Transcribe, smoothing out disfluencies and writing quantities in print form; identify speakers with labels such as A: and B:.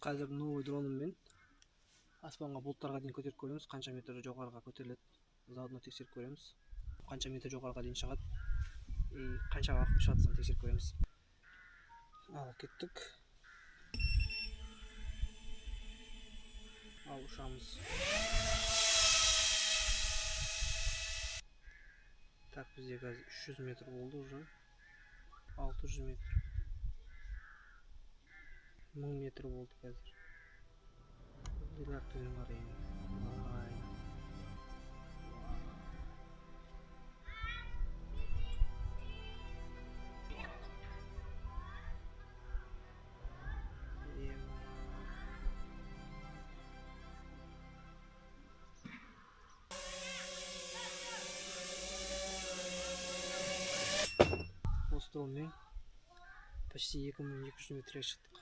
A: Қазір новый дроныммен аспанға бұлттарға дейін көтеріп көреміз, қанша метр жоғарыға көтеріледі. Заодно тексеріп көреміз. Қанша метр жоғарыға дейін шығады. Қанша уақыт шығатынын тексеріп көреміз. Ал кеттік. Ал ұшамыз. Так, бізде қазір 300 метр болды уже. 600 метр. 1000 метр болды қазір. Дилар төмен қарайын. Осы дронмен почти 2200 метрге шықтық.